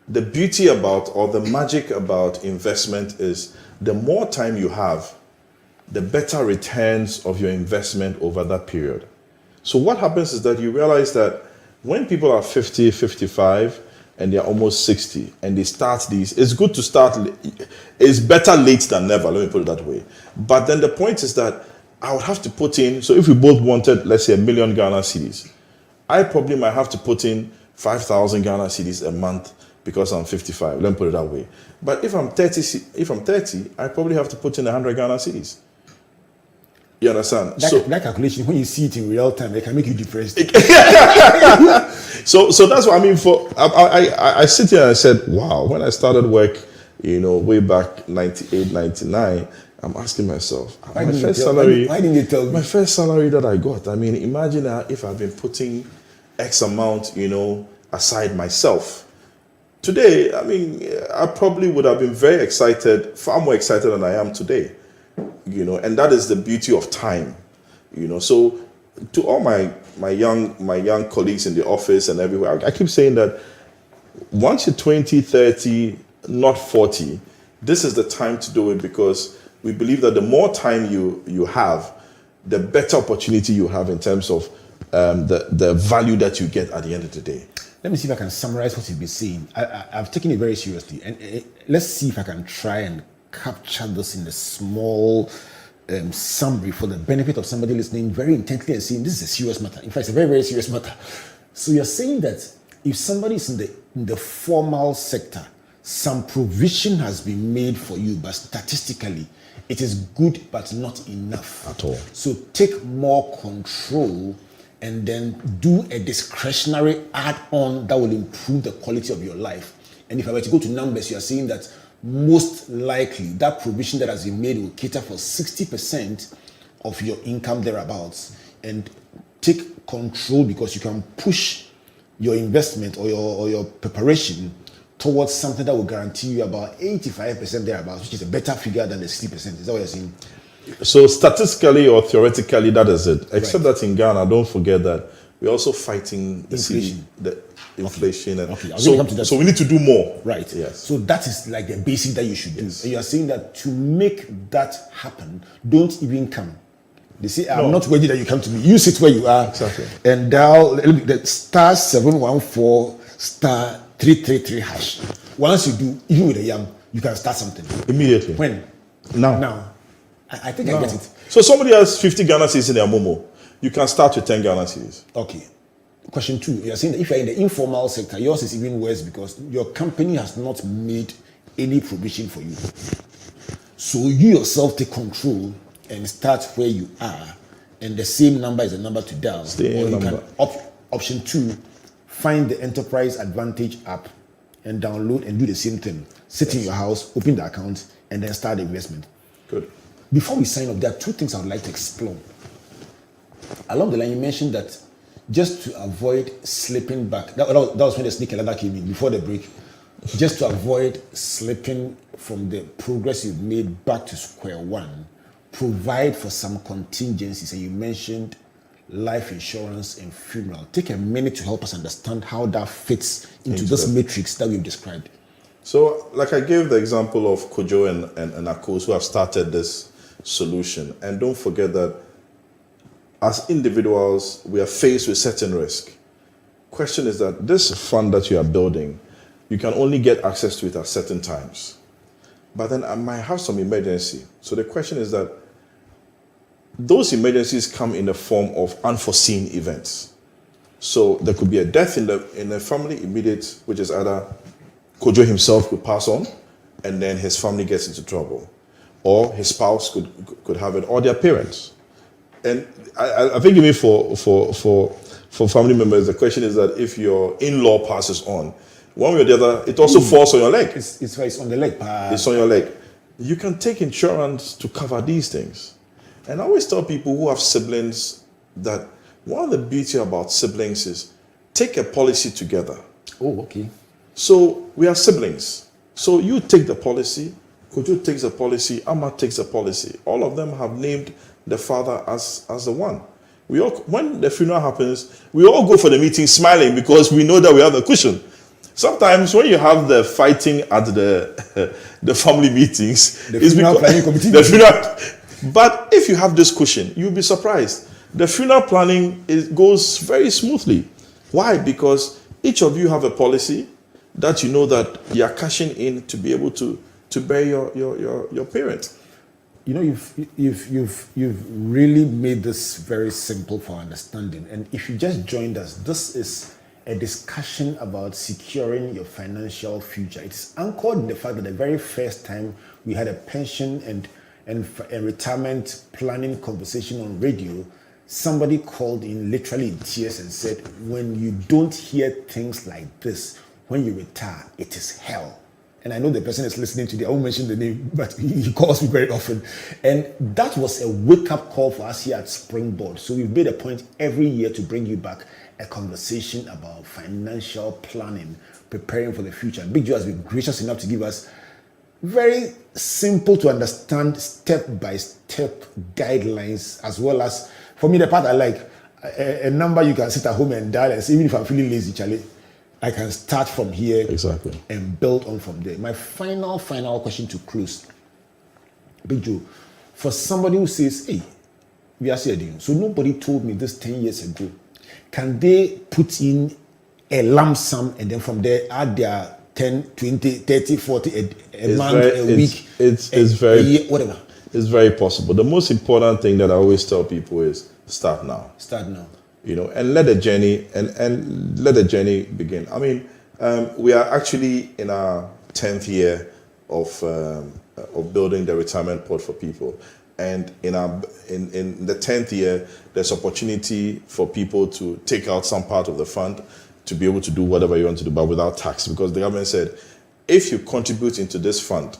[SPEAKER 3] the beauty about, or the magic about investment is the more time you have, the better returns of your investment over that period. So what happens is that you realize that when people are 50, 55, and they're almost 60, and they start these, it's good to start, it's better late than never, let me put it that way. But then the point is that I would have to put in, so if we both wanted, let's say, 1 million Ghana cedis, I probably might have to put in 5,000 Ghana cedis a month because I'm 55, let me put it that way. But if I'm 30, I probably have to put in 100 Ghana cedis. You understand?
[SPEAKER 2] That calculation, when you see it in real time, it can make you depressed.
[SPEAKER 3] So that's what I mean. I sit here and I said, wow, when I started work, way back 98, 99, I'm asking myself,
[SPEAKER 2] Why didn't you tell me?
[SPEAKER 3] my first salary that I got, I mean, imagine if I've been putting X amount, aside myself. Today, I mean, I probably would have been very excited, far more excited than I am today, and that is the beauty of time, So to all my young colleagues in the office and everywhere, I keep saying that once you're 20, 30, not 40, this is the time to do it, because we believe that the more time you have, the better opportunity you have in terms of the value that you get at the end of the day.
[SPEAKER 2] Let me see if I can summarize what you've been saying. I've taken it very seriously, and let's see if I can try and capture this in a small summary for the benefit of somebody listening very intently and saying, this is a serious matter. In fact, it's a very, very serious matter. So you're saying that if somebody is in the formal sector, some provision has been made for you, but statistically, it is good but not enough.
[SPEAKER 3] At all.
[SPEAKER 2] So take more control and then do a discretionary add-on that will improve the quality of your life. And if I were to go to numbers, you are saying that most likely that provision that has been made will cater for 60% of your income thereabouts, and take control, because you can push your investment or your preparation towards something that will guarantee you about 85% thereabouts, which is a better figure than the 60%. Is that what you're saying?
[SPEAKER 3] So statistically or theoretically, that is it. Except that in Ghana, don't forget that we're also fighting the inflation.
[SPEAKER 2] Okay.
[SPEAKER 3] And
[SPEAKER 2] I'll come to that.
[SPEAKER 3] so we need to do more.
[SPEAKER 2] Right.
[SPEAKER 3] Yes.
[SPEAKER 2] So that is like the basic that you should do. And you are saying that to make that happen, don't even come. They say, I'm not ready that you come to me. You sit where you are.
[SPEAKER 3] Exactly.
[SPEAKER 2] And dial the star 714 star 333 hash. Once you do, even with a yam, you can start something.
[SPEAKER 3] Immediately.
[SPEAKER 2] When?
[SPEAKER 3] Now.
[SPEAKER 2] I think I get it.
[SPEAKER 3] So somebody has 50 Ghana cedis in their Momo. You can start with 10 Ghana cedis.
[SPEAKER 2] Okay. Question 2. You're saying that if you're in the informal sector, yours is even worse because your company has not made any provision for you. So you yourself take control and start where you are, and the same number is the number to dial.
[SPEAKER 3] Same
[SPEAKER 2] or you
[SPEAKER 3] number.
[SPEAKER 2] can option 2, find the Enterprise Advantage app and download and do the same thing. Sit in your house, open the account, and then start the investment.
[SPEAKER 3] Good.
[SPEAKER 2] Before we sign up, there are 2 things I would like to explore. Along the line, you mentioned that just to avoid slipping back, that was when the snake ladder came in, before the break, just to avoid slipping from the progress you've made back to square one, provide for some contingencies. And you mentioned life insurance and funeral. Take a minute to help us understand how that fits into this matrix that we've described.
[SPEAKER 3] So, like I gave the example of Kojo and Akos, who have started this solution. And don't forget that as individuals, we are faced with certain risk. Question is that this fund that you are building, you can only get access to it at certain times. But then I might have some emergency. So the question is that those emergencies come in the form of unforeseen events. So there could be a death in the family immediate, which is either Kojo himself could pass on, and then his family gets into trouble, or his spouse could have it, or their parents. And I think even for family members, the question is that if your in-law passes on, one way or the other, it also falls on your leg.
[SPEAKER 2] It's on the leg.
[SPEAKER 3] It's on your leg. You can take insurance to cover these things. And I always tell people who have siblings that one of the beauty about siblings is take a policy together.
[SPEAKER 2] Oh, okay.
[SPEAKER 3] So we are siblings. So you take the policy, Kojo takes the policy, Amma takes the policy. All of them have named the father as the one. We all, when the funeral happens, we all go for the meeting smiling because we know that we have a cushion. Sometimes when you have the fighting at the family meetings,
[SPEAKER 2] the funeral planning committee.
[SPEAKER 3] But if you have this cushion, you'll be surprised. The funeral planning goes very smoothly. Why? Because each of you have a policy that you know that you are cashing in to be able to bury your parent.
[SPEAKER 2] You know, you've really made this very simple for understanding. And if you just joined us, this is a discussion about securing your financial future. It's anchored in the fact that the very first time we had a pension and retirement planning conversation on radio, somebody called in literally in tears and said, when you don't hear things like this, when you retire, it is hell. and I know the person is listening today. I won't mention the name, but he calls me very often. And that was a wake-up call for us here at Springboard. So we've made a point every year to bring you back a conversation about financial planning, preparing for the future. Big Joe has been gracious enough to give us very simple to understand step-by-step guidelines, as well as, for me, the part I like, a number you can sit at home and dial, and say, even if I'm feeling lazy, Charlie, I can start from here
[SPEAKER 3] Exactly.
[SPEAKER 2] and build on from there. My final question to close. Big Joe, for somebody who says, hey, we are saying, so nobody told me this 10 years ago, can they put in a lump sum and then from there add their 10, 20, 30, 40 a month, a week,
[SPEAKER 3] it's
[SPEAKER 2] a
[SPEAKER 3] very
[SPEAKER 2] year, whatever?
[SPEAKER 3] It's very possible. The most important thing that I always tell people is start now.
[SPEAKER 2] Start now.
[SPEAKER 3] You know, and let the journey and let the journey begin. I mean, we are actually in our 10th year of building the retirement pot for people, and in the 10th year, there's opportunity for people to take out some part of the fund to be able to do whatever you want to do, but without tax, because the government said, if you contribute into this fund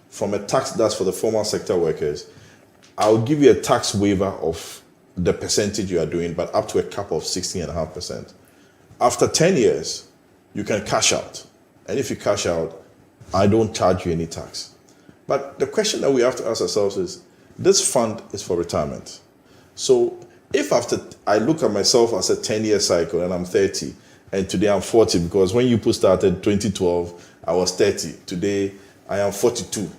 [SPEAKER 3] from a tax that's for the formal sector workers, I'll give you a tax waiver of the percentage you are doing, but up to a cap of 16.5%. After 10 years, you can cash out. And if you cash out, I don't charge you any tax. But the question that we have to ask ourselves is, this fund is for retirement. So if after I look at myself as a 10-year cycle and I'm 30, and today I'm 40, because when you started 2012, I was 30. Today I am 42,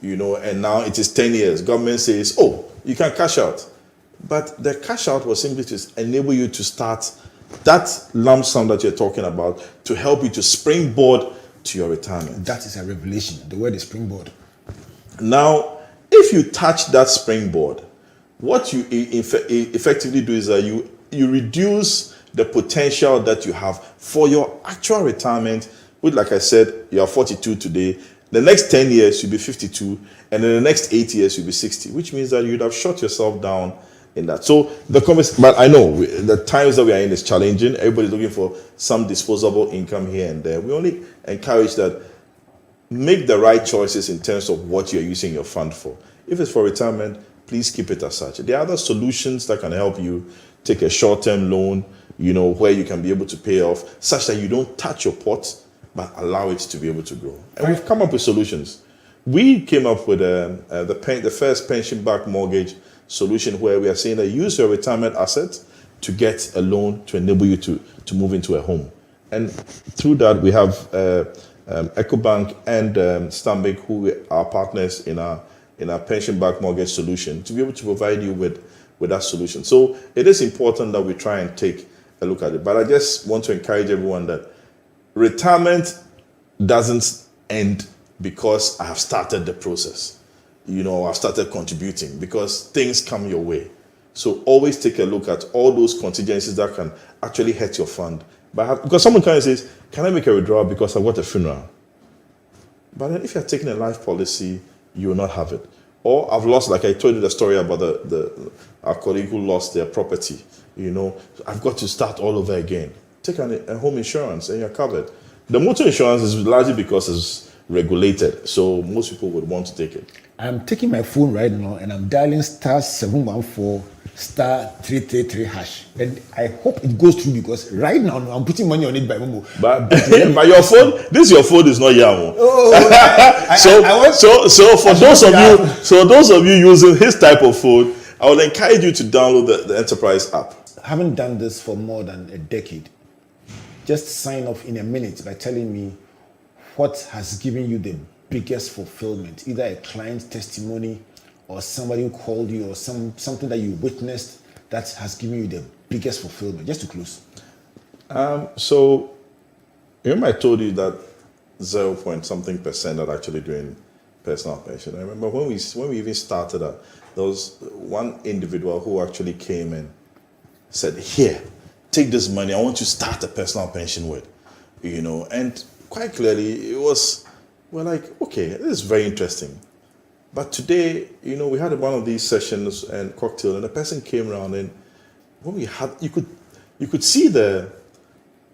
[SPEAKER 3] you know, and now it is 10 years. Government says, oh, you can cash out. But the cash out was simply to enable you to start that lump sum that you're talking about, to help you to springboard to your retirement.
[SPEAKER 2] That is a revelation. The word is springboard.
[SPEAKER 3] Now, if you touch that springboard, what you effectively do is that you reduce the potential that you have for your actual retirement, which, like I said, you are 42 today. The next 10 years, you'll be 52, and in the next 8 years, you'll be 60, which means that you'd have shut yourself down in that. So but I know the times that we are in is challenging. Everybody's looking for some disposable income here and there. We only encourage that make the right choices in terms of what you're using your fund for. If it's for retirement, please keep it as such. There are other solutions that can help you. Take a short-term loan, you know, where you can be able to pay off, such that you don't touch your pot, but allow it to be able to grow. And we've come up with solutions. We came up with the first pension-backed mortgage solution, where we are saying that use your retirement assets to get a loan to enable you to move into a home. And through that, we have EcoBank and Stanbic, who are partners in our pension-backed mortgage solution, to be able to provide you with that solution. So it is important that we try and take a look at it. But I just want to encourage everyone that retirement doesn't end because I have started the process. You know, I've started contributing, because things come your way. So always take a look at all those contingencies that can actually hurt your fund. Because someone kind of says, can I make a withdrawal because I've got a funeral? But then if you're taking a life policy, you will not have it. Or I've lost, like I told you the story about our colleague who lost their property. You know, I've got to start all over again. Take a home insurance and you're covered. The motor insurance is largely because it's regulated, so most people would want to take it.
[SPEAKER 2] I'm taking my phone right now and I'm dialing *714 *333#, and I hope it goes through, because right now I'm putting money on it by Momo.
[SPEAKER 3] But your phone, your phone is not Yamo. So for those of you using his type of phone, I would encourage you to download the Enterprise app.
[SPEAKER 2] I haven't done this for more than a decade. Just sign off in a minute by telling me what has given you the biggest fulfillment, either a client testimony or somebody who called you, or something that you witnessed that has given you the biggest fulfillment. Just to close.
[SPEAKER 3] So remember I told you that 0.something% are actually doing personal pension. I remember when we even started that, there was one individual who actually came and said, here, take this money, I want you to start a personal pension with, you know. And quite clearly it was, we're like, okay, this is very interesting. But today, you know, we had one of these sessions and cocktail, and the person came around, and when we had, you could see the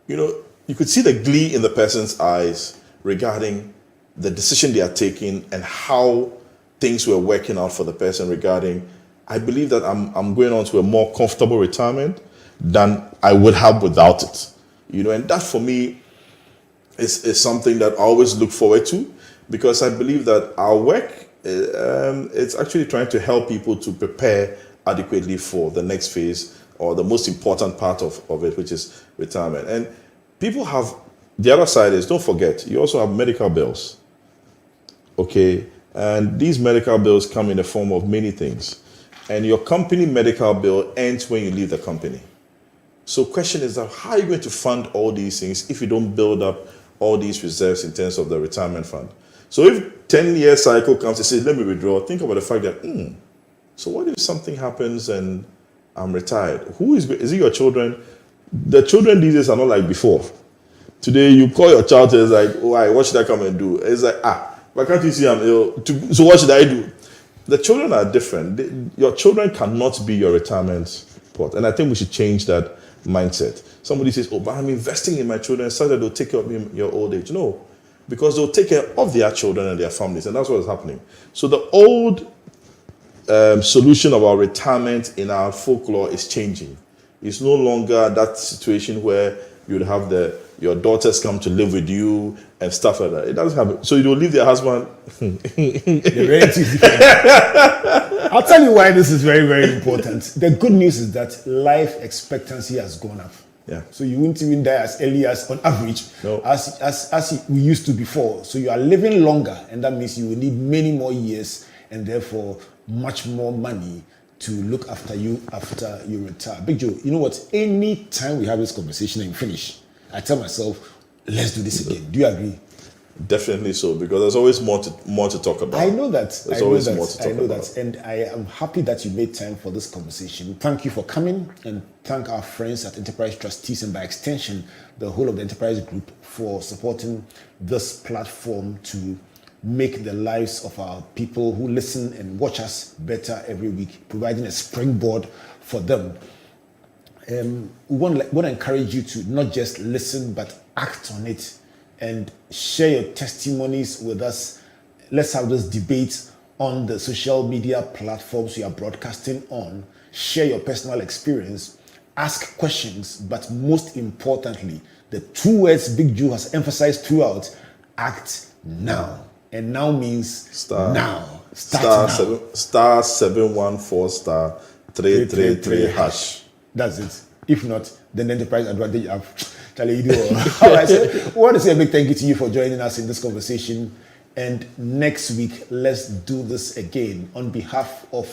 [SPEAKER 3] glee in the person's eyes regarding the decision they are taking and how things were working out for the person regarding, I believe that I'm going on to a more comfortable retirement than I would have without it. And that for me is something that I always look forward to, because I believe that our work, it's actually trying to help people to prepare adequately for the next phase, or the most important part of it, which is retirement. And people have, the other side is, don't forget, you also have medical bills. Okay, and these medical bills come in the form of many things. And your company medical bill ends when you leave the company. So question is, how are you going to fund all these things if you don't build up all these reserves in terms of the retirement fund? So if 10-year cycle comes and says, let me withdraw, think about the fact that, so what if something happens and I'm retired? Who is it your children? The children these days are not like before. Today you call your child and it's like, why, what should I come and do? It's like, why can't you see I'm ill? So what should I do? The children are different. Your children cannot be your retirement pot. And I think we should change that mindset. Somebody says, but I'm investing in my children so that they'll take care of me in your old age. No, because they'll take care of their children and their families. And that's what is happening. So the old solution of our retirement in our folklore is changing. It's no longer that situation where you'd have your daughters come to live with you and stuff like that. It doesn't happen. So you don't leave their husband.
[SPEAKER 2] The reality is different. I'll tell you why this is very, very important. The good news is that life expectancy has gone up.
[SPEAKER 3] Yeah.
[SPEAKER 2] So you won't even die as early as, on average,
[SPEAKER 3] no,
[SPEAKER 2] as we used to before. So you are living longer, and that means you will need many more years, and therefore much more money to look after you after you retire. Big Joe, you know what? Any time we have this conversation and finish, I tell myself, let's do this again. Do you agree?
[SPEAKER 3] Definitely so, because there's always more to talk about.
[SPEAKER 2] I know that.
[SPEAKER 3] There's always more to talk about.
[SPEAKER 2] That. And I am happy that you made time for this conversation. Thank you for coming, and thank our friends at Enterprise Trustees, and by extension, the whole of the Enterprise Group, for supporting this platform to make the lives of our people who listen and watch us better every week, providing a springboard for them. We want to encourage you to not just listen, but act on it and share your testimonies with us. Let's have this debate on the social media platforms you are broadcasting on. Share your personal experience, ask questions, but most importantly, the two words Big Joe has emphasized throughout: act now. And now means now. Start now.
[SPEAKER 3] Star 714 *333 hash.
[SPEAKER 2] That's it. If not, then the Enterprise Advantage app. Charlie, you do all. All right, so I want to say a big thank you to you for joining us in this conversation. And next week, let's do this again. On behalf of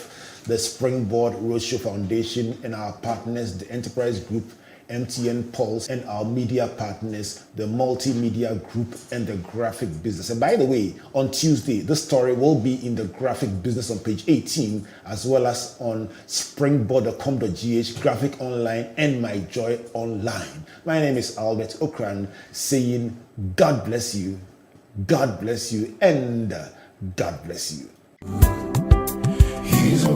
[SPEAKER 2] the Springboard Roadshow Foundation and our partners, the Enterprise Group, MTN Pulse, and our media partners, the Multimedia Group and the Graphic Business. And by the way, on Tuesday, this story will be in the Graphic Business on page 18, as well as on springboard.com.gh, Graphic Online, and My Joy Online. My name is Albert Ocran, saying God bless you, and God bless you.
[SPEAKER 7] He's a